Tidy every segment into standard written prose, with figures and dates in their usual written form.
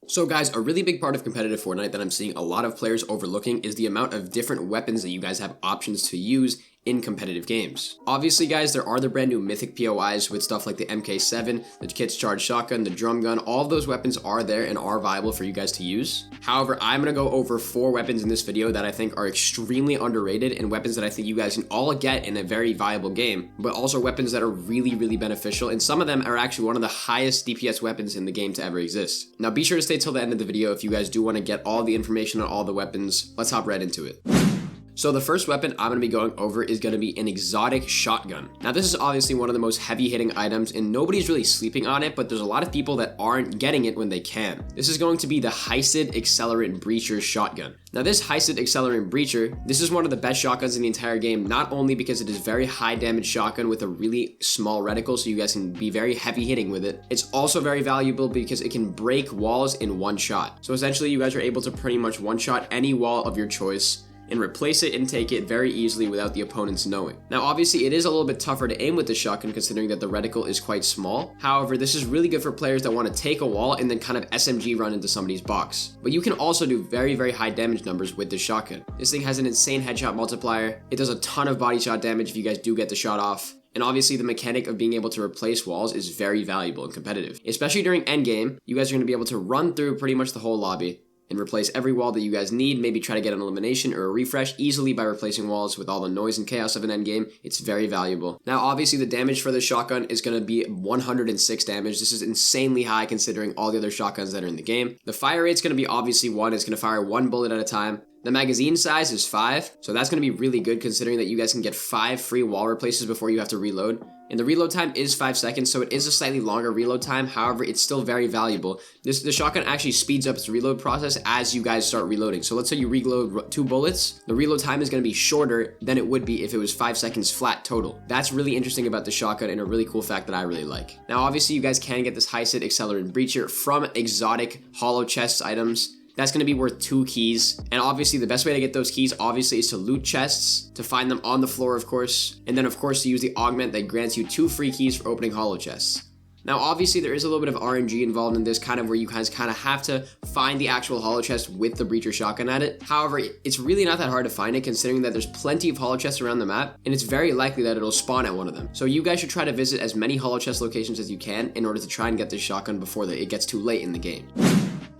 So guys, a really big part of competitive Fortnite that I'm seeing a lot of players overlooking is the amount of different weapons that you guys have options to use in competitive games. Obviously guys, there are the brand new mythic POIs with stuff like the MK7, the Kit's Charge Shotgun, the Drum Gun. All of those weapons are there and are viable for you guys to use. However, I'm gonna go over 4 weapons in this video that I think are extremely underrated and weapons that I think you guys can all get in a very viable game, but also weapons that are really beneficial, and some of them are actually one of the highest DPS weapons in the game to ever exist. Now be sure to stay till the end of the video if you guys do want to get all the information on all the weapons. Let's hop right into it. So the first weapon I'm going to be going over is going to be an exotic shotgun. Now this is obviously one of the most heavy hitting items and nobody's really sleeping on it, but there's a lot of people that aren't getting it when they can. This is going to be the Heisted Accelerant Breacher shotgun. Now this Heisted Accelerant Breacher, this is one of the best shotguns in the entire game, not only because it is very high damage shotgun with a really small reticle so you guys can be very heavy hitting with it. It's also very valuable because it can break walls in one shot. So essentially you guys are able to pretty much one shot any wall of your choice and replace it and take it very easily without the opponents knowing. Now obviously it is a little bit tougher to aim with the shotgun considering that the reticle is quite small. However, this is really good for players that want to take a wall and then kind of SMG run into somebody's box. But you can also do very high damage numbers with the shotgun. This thing has an insane headshot multiplier. It does a ton of body shot damage if you guys do get the shot off. And obviously the mechanic of being able to replace walls is very valuable and competitive. Especially during endgame, you guys are going to be able to run through pretty much the whole lobby and replace every wall that you guys need, maybe try to get an elimination or a refresh easily by replacing walls with all the noise and chaos of an endgame. It's very valuable. Now obviously the damage for the shotgun is going to be 106 damage. This is insanely high considering all the other shotguns that are in the game. The fire rate's going to be obviously 1, it's going to fire 1 bullet at a time. The magazine size is 5, so that's going to be really good considering that you guys can get 5 free wall replaces before you have to reload. And the reload time is 5 seconds, so it is a slightly longer reload time. However, it's still very valuable. The shotgun actually speeds up its reload process as you guys start reloading. So let's say you reload 2 bullets, the reload time is going to be shorter than it would be if it was 5 seconds flat total. That's really interesting about the shotgun and a really cool fact that I really like. Now obviously you guys can get this Heisted Accelerant Breacher from exotic hollow chests items. That's going to be worth 2 keys. And obviously the best way to get those keys obviously is to loot chests, to find them on the floor of course, and then of course to use the augment that grants you 2 free keys for opening hollow chests. Now obviously there is a little bit of RNG involved in this, kind of where you guys kind of have to find the actual hollow chest with the breacher shotgun at it. However, it's really not that hard to find it considering that there's plenty of hollow chests around the map and it's very likely that it'll spawn at one of them. So you guys should try to visit as many hollow chest locations as you can in order to try and get this shotgun before it gets too late in the game.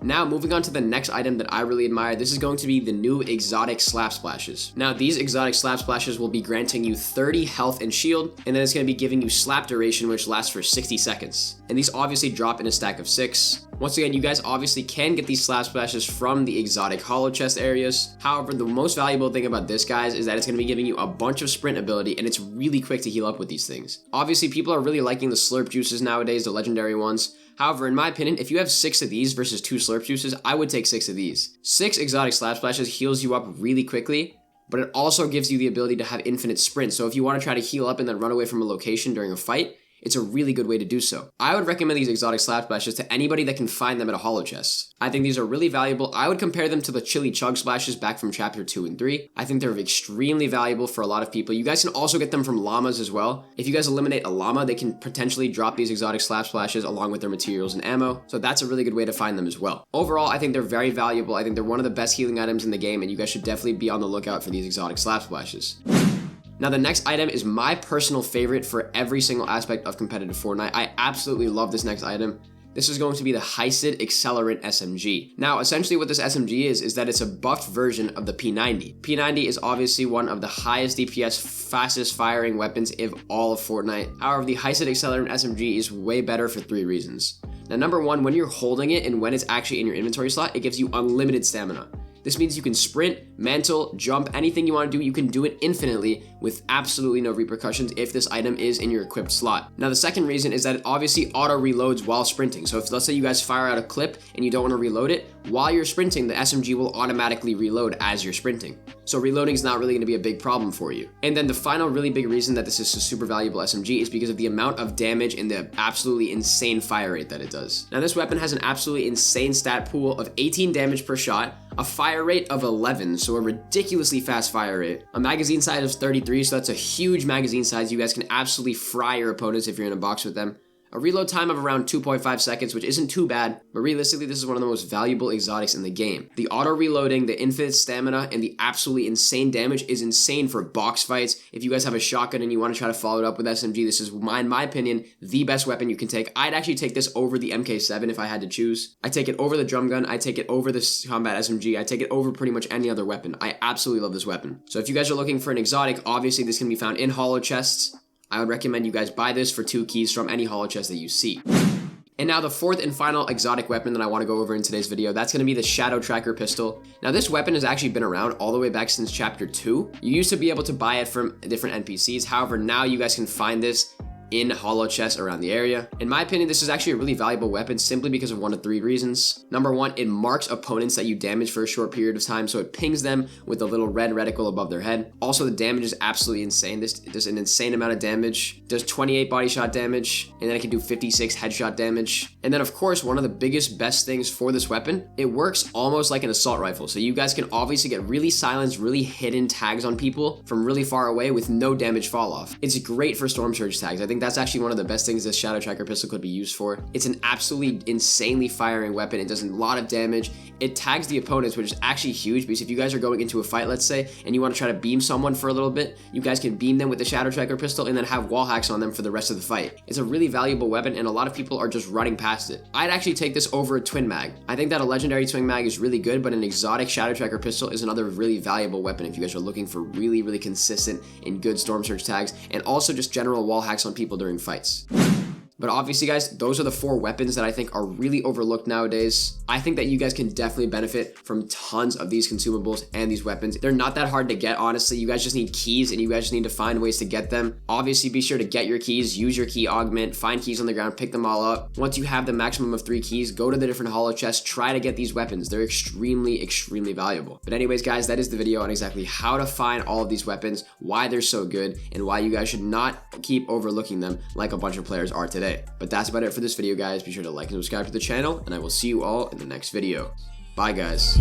Now, moving on to the next item that I really admire, this is going to be the new exotic slap splashes. Now, these exotic slap splashes will be granting you 30 health and shield, and then it's going to be giving you slap duration, which lasts for 60 seconds. And these obviously drop in a stack of 6. Once again, you guys obviously can get these slap splashes from the exotic hollow chest areas. However, the most valuable thing about this, guys, is that it's going to be giving you a bunch of sprint ability, and it's really quick to heal up with these things. Obviously, people are really liking the slurp juices nowadays, the legendary ones. However, in my opinion, if you have 6 of these versus 2 slurp juices, I would take 6 of these. 6 exotic slap splashes heals you up really quickly, but it also gives you the ability to have infinite sprint. So if you want to try to heal up and then run away from a location during a fight, it's a really good way to do so. I would recommend these exotic slap splashes to anybody that can find them at a hollow chest. I think these are really valuable. I would compare them to the chili chug splashes back from chapter 2 and 3. I think they're extremely valuable for a lot of people. You guys can also get them from llamas as well. If you guys eliminate a llama, they can potentially drop these exotic slap splashes along with their materials and ammo. So that's a really good way to find them as well. Overall, I think they're very valuable. I think they're one of the best healing items in the game, and you guys should definitely be on the lookout for these exotic slap splashes. Now the next item is my personal favorite for every single aspect of competitive Fortnite. I absolutely love this next item. This is going to be the Heisted Accelerant SMG. Now essentially what this SMG is that it's a buffed version of the P90. P90 is obviously one of the highest DPS, fastest firing weapons of all of Fortnite. However, the Heisted Accelerant SMG is way better for 3 reasons. Now number 1, when you're holding it and when it's actually in your inventory slot, it gives you unlimited stamina. This means you can sprint, mantle, jump, anything you want to do, you can do it infinitely with absolutely no repercussions if this item is in your equipped slot. Now the second reason is that it obviously auto reloads while sprinting. So if let's say you guys fire out a clip and you don't want to reload it, while you're sprinting, the SMG will automatically reload as you're sprinting. So reloading is not really going to be a big problem for you. And then the final really big reason that this is a super valuable SMG is because of the amount of damage and the absolutely insane fire rate that it does. Now this weapon has an absolutely insane stat pool of 18 damage per shot, a fire rate of 11, so a ridiculously fast fire rate, a magazine size of 33, so that's a huge magazine size. You guys can absolutely fry your opponents if you're in a box with them. A reload time of around 2.5 seconds, which isn't too bad, but realistically this is one of the most valuable exotics in the game. The auto reloading, the infinite stamina, and the absolutely insane damage is insane for box fights. If you guys have a shotgun and you want to try to follow it up with SMG, this is, in my opinion, the best weapon you can take. I'd actually take this over the MK7 if I had to choose. I take it over the drum gun, I take it over the combat SMG, I take it over pretty much any other weapon. I absolutely love this weapon. So if you guys are looking for an exotic, obviously this can be found in holo chests. I would recommend you guys buy this for 2 keys from any holo chest that you see. And now the fourth and final exotic weapon that I want to go over in today's video, that's going to be the Shadow Tracker pistol. Now this weapon has actually been around all the way back since chapter 2. You used to be able to buy it from different NPCs. However, now you guys can find this in holo chests around the area. In my opinion, this is actually a really valuable weapon simply because of 1 of 3 reasons. Number 1, it marks opponents that you damage for a short period of time, so it pings them with a little red reticle above their head. Also, the damage is absolutely insane. This does an insane amount of damage. It does 28 body shot damage, and then it can do 56 headshot damage. And then of course, one of the biggest, best things for this weapon, it works almost like an assault rifle. So you guys can obviously get really silenced, really hidden tags on people from really far away with no damage fall off. It's great for storm surge tags. I think that's actually one of the best things this Shadow Tracker pistol could be used for. It's an absolutely insanely firing weapon. It does a lot of damage. It tags the opponents, which is actually huge because if you guys are going into a fight, let's say, and you want to try to beam someone for a little bit, you guys can beam them with the Shadow Tracker pistol and then have wall hacks on them for the rest of the fight. It's a really valuable weapon and a lot of people are just running past it. I'd actually take this over a twin mag. I think that a legendary twin mag is really good, but an exotic Shadow Tracker pistol is another really valuable weapon if you guys are looking for really, really consistent and good storm surge tags and also just general wall hacks on people during fights. But obviously, guys, those are the 4 weapons that I think are really overlooked nowadays. I think that you guys can definitely benefit from tons of these consumables and these weapons. They're not that hard to get, honestly. You guys just need keys and you guys just need to find ways to get them. Obviously, be sure to get your keys, use your key augment, find keys on the ground, pick them all up. Once you have the maximum of 3 keys, go to the different holo chests, try to get these weapons. They're extremely, extremely valuable. But anyways, guys, that is the video on exactly how to find all of these weapons, why they're so good, and why you guys should not keep overlooking them like a bunch of players are today. But that's about it for this video, guys. Be sure to like and subscribe to the channel, and I will see you all in the next video. Bye, guys.